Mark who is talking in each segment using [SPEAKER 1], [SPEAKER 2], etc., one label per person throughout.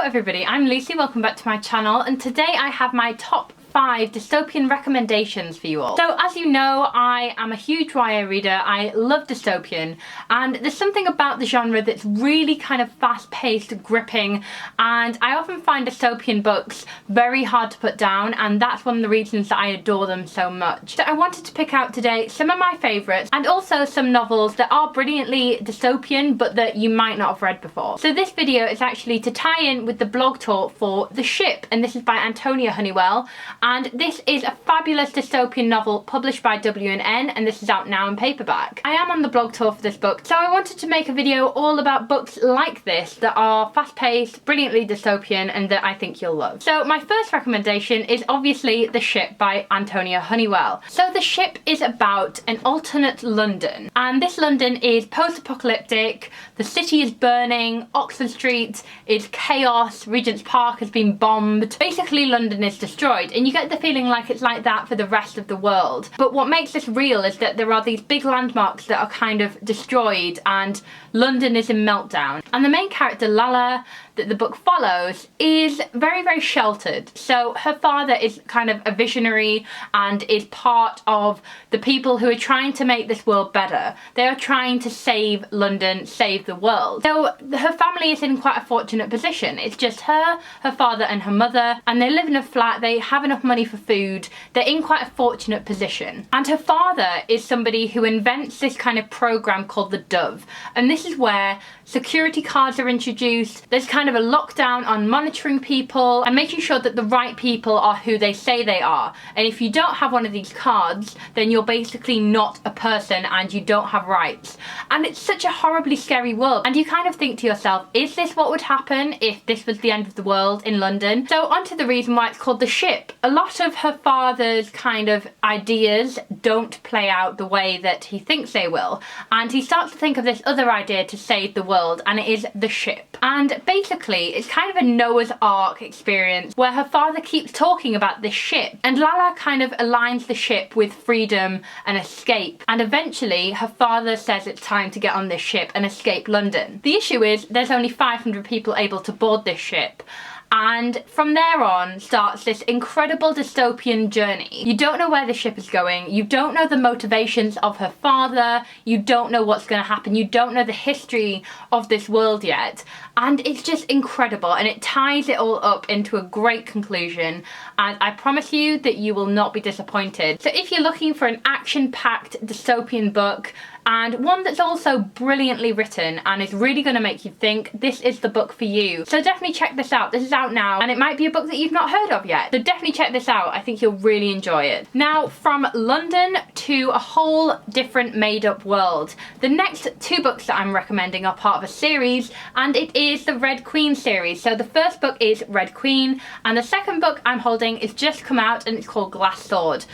[SPEAKER 1] everybody, I'm Lucy, welcome back to my channel, and today I have my top 5 dystopian recommendations for you all. So as you know, I am a huge YA reader. I love dystopian, and there's something about the genre that's really kind of fast-paced, gripping, and I often find dystopian books very hard to put down, and that's one of the reasons that I adore them so much. So I wanted to pick out today some of my favourites, and also some novels that are brilliantly dystopian but that you might not have read before. So this video is actually to tie in with the blog talk for The Ship, and this is by Antonia Honeywell. And this is a fabulous dystopian novel published by W&N, and this is out now in paperback. I am on the blog tour for this book, so I wanted to make a video all about books like this that are fast-paced, brilliantly dystopian, and that I think you'll love. So my first recommendation is obviously The Ship by Antonia Honeywell. So The Ship is about an alternate London, and this London is post-apocalyptic, the city is burning, Oxford Street is chaos, Regent's Park has been bombed. Basically London is destroyed, and you get the feeling like it's like that for the rest of the world. But what makes this real is that there are these big landmarks that are kind of destroyed and London is in meltdown. And the main character, Lala, that the book follows, is very, very sheltered. So her father is kind of a visionary and is part of the people who are trying to make this world better. They are trying to save London, save the world. So her family is in quite a fortunate position. It's just her father and her mother, and they live in a flat, they have enough money for food, they're in quite a fortunate position. And her father is somebody who invents this kind of program called the Dove, and this is where security cards are introduced. There's kind of a lockdown on monitoring people and making sure that the right people are who they say they are. And if you don't have one of these cards, then you're basically not a person and you don't have rights. And it's such a horribly scary world. And you kind of think to yourself, is this what would happen if this was the end of the world in London? So onto the reason why it's called The Ship. A lot of her father's kind of ideas don't play out the way that he thinks they will. And he starts to think of this other idea to save the world, and it is the ship. And basically it's kind of a Noah's Ark experience where her father keeps talking about this ship, and Lala kind of aligns the ship with freedom and escape, and eventually her father says it's time to get on this ship and escape London. The issue is there's only 500 people able to board this ship, and from there on starts this incredible dystopian journey. You don't know where the ship is going, you don't know the motivations of her father, you don't know what's going to happen, you don't know the history of this world yet, and it's just incredible, and it ties it all up into a great conclusion, and I promise you that you will not be disappointed. So if you're looking for an action-packed dystopian book, and one that's also brilliantly written and is really going to make you think, this is the book for you. So definitely check this out. This is out now, and it might be a book that you've not heard of yet. So definitely check this out. I think you'll really enjoy it. Now, from London to a whole different made-up world. The next 2 books that I'm recommending are part of a series, and it is the Red Queen series. So the first book is Red Queen, and the second book I'm holding is just come out, and it's called Glass Sword.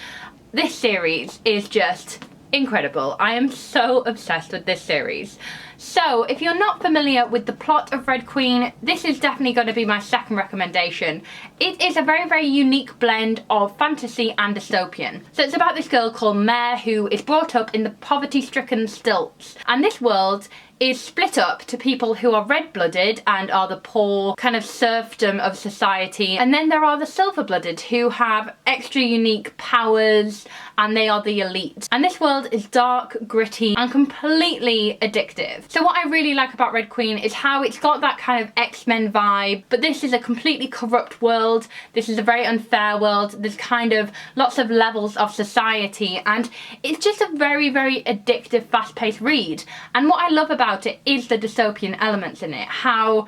[SPEAKER 1] This series is just incredible. I am so obsessed with this series. So if you're not familiar with the plot of Red Queen, this is definitely going to be my second recommendation. It is a very, very unique blend of fantasy and dystopian. So it's about this girl called Mare who is brought up in the poverty-stricken stilts, and this world is split up to people who are red-blooded and are the poor kind of serfdom of society, and then there are the silver-blooded who have extra unique powers and they are the elite. And this world is dark, gritty, and completely addictive. So what I really like about Red Queen is how it's got that kind of X-Men vibe, but this is a completely corrupt world, this is a very unfair world, there's kind of lots of levels of society, and it's just a very, very addictive, fast-paced read. And what I love about it is the dystopian elements in it. How,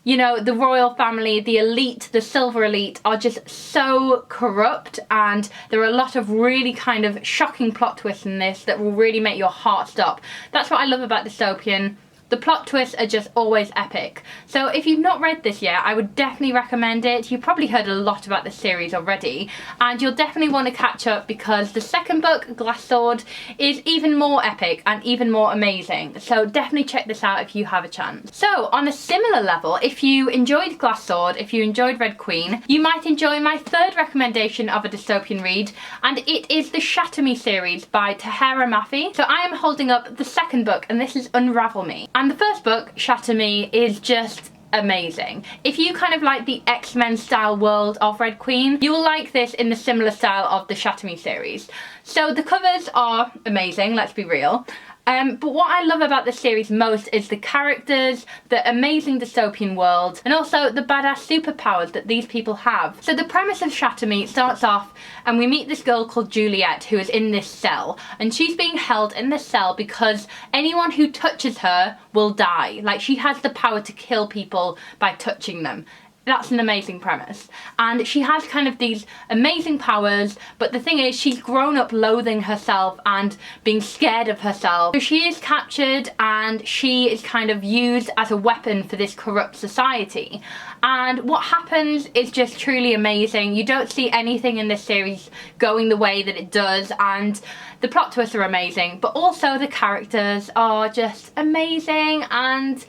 [SPEAKER 1] you know, the royal family, the elite, the silver elite are just so corrupt, and there are a lot of really kind of shocking plot twists in this that will really make your heart stop. That's what I love about dystopian. The plot twists are just always epic. So if you've not read this yet, I would definitely recommend it. You've probably heard a lot about this series already, and you'll definitely want to catch up because the second book, Glass Sword, is even more epic and even more amazing. So definitely check this out if you have a chance. So on a similar level, if you enjoyed Glass Sword, if you enjoyed Red Queen, you might enjoy my third recommendation of a dystopian read, and it is the Chateau Me series by Tahereh Mafi. So I am holding up the second book, and this is Unravel Me. And the first book, Chateau Me, is just amazing. If you kind of like the X-Men style world of Red Queen, you will like this in the similar style of the Chateau Me series. So the covers are amazing, let's be real. But what I love about this series most is the characters, the amazing dystopian world, and also the badass superpowers that these people have. So the premise of Chateau Me starts off and we meet this girl called Juliet who is in this cell, and she's being held in this cell because anyone who touches her will die. Like, she has the power to kill people by touching them. That's an amazing premise. And she has kind of these amazing powers, but the thing is, she's grown up loathing herself and being scared of herself. So she is captured and she is kind of used as a weapon for this corrupt society. And what happens is just truly amazing. You don't see anything in this series going the way that it does, and the plot twists are amazing, but also the characters are just amazing, and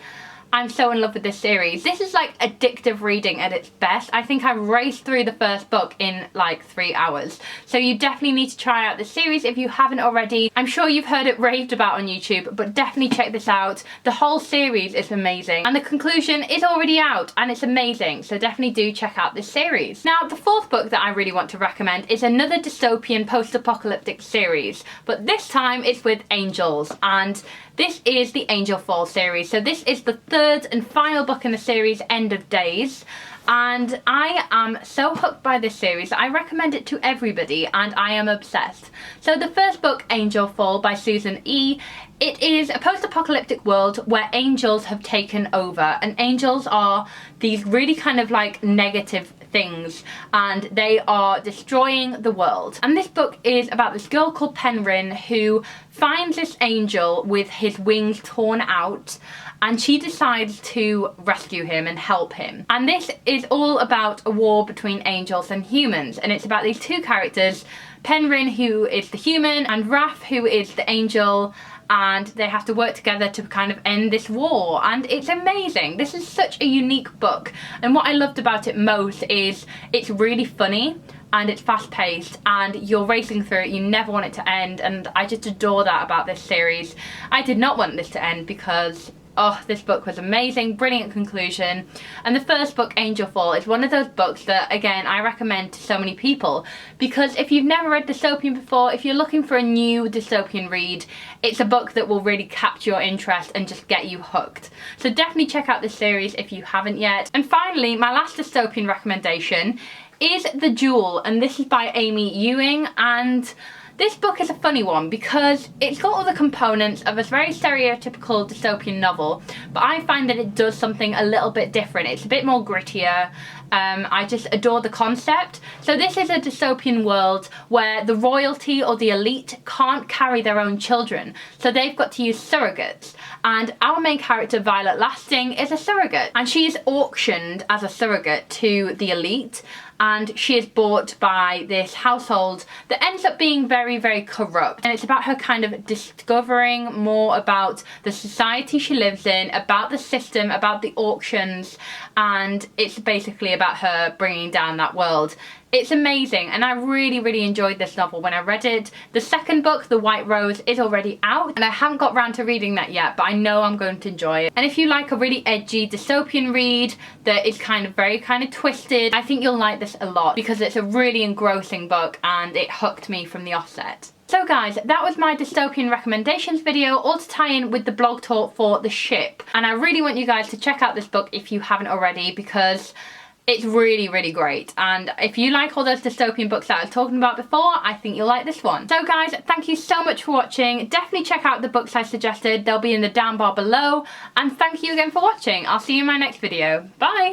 [SPEAKER 1] I'm so in love with this series. This is like addictive reading at its best. I think I raced through the first book in like 3 hours. So you definitely need to try out this series if you haven't already. I'm sure you've heard it raved about on YouTube, but definitely check this out. The whole series is amazing, and the conclusion is already out and it's amazing. So definitely do check out this series. Now, the fourth book that I really want to recommend is another dystopian post-apocalyptic series, but this time it's with angels, and this is the Angel Fall series. So this is the third and final book in the series, End of Days. And I am so hooked by this series. I recommend it to everybody and I am obsessed. So the first book, Angel Fall by Susan E. It is a post-apocalyptic world where angels have taken over, and angels are these really kind of like negative things, and they are destroying the world. And this book is about this girl called Penryn who finds this angel with his wings torn out, and she decides to rescue him and help him. And this is all about a war between angels and humans, and it's about these two characters, Penryn, who is the human, and Raph, who is the angel, and they have to work together to kind of end this war, and it's amazing. This is such a unique book, and what I loved about it most is it's really funny and it's fast-paced and you're racing through it. You never want it to end, and I just adore that about this series. I did not want this to end because this book was amazing, brilliant conclusion. And the first book, Angel Fall, is one of those books that, again, I recommend to so many people, because if you've never read dystopian before, if you're looking for a new dystopian read, it's a book that will really capture your interest and just get you hooked. So definitely check out this series if you haven't yet. And finally, my last dystopian recommendation is The Jewel, and this is by Amy Ewing. And this book is a funny one because it's got all the components of a very stereotypical dystopian novel, but I find that it does something a little bit different. It's a bit more grittier. I just adore the concept. So this is a dystopian world where the royalty or the elite can't carry their own children, so they've got to use surrogates. And our main character, Violet Lasting, is a surrogate, and she is auctioned as a surrogate to the elite, and she is bought by this household that ends up being very, very corrupt. And it's about her kind of discovering more about the society she lives in, about the system, about the auctions, and it's basically about her bringing down that world. It's amazing, and I really, really enjoyed this novel when I read it. The second book, The White Rose, is already out, and I haven't got around to reading that yet, but I know I'm going to enjoy it. And if you like a really edgy dystopian read that is kind of very kind of twisted, I think you'll like this a lot because it's a really engrossing book and it hooked me from the offset. So guys, that was my dystopian recommendations video, all to tie in with the blog talk for The Ship. And I really want you guys to check out this book if you haven't already, because it's really, really great. And if you like all those dystopian books that I was talking about before, I think you'll like this one. So guys, thank you so much for watching. Definitely check out the books I suggested. They'll be in the down bar below. And thank you again for watching. I'll see you in my next video. Bye!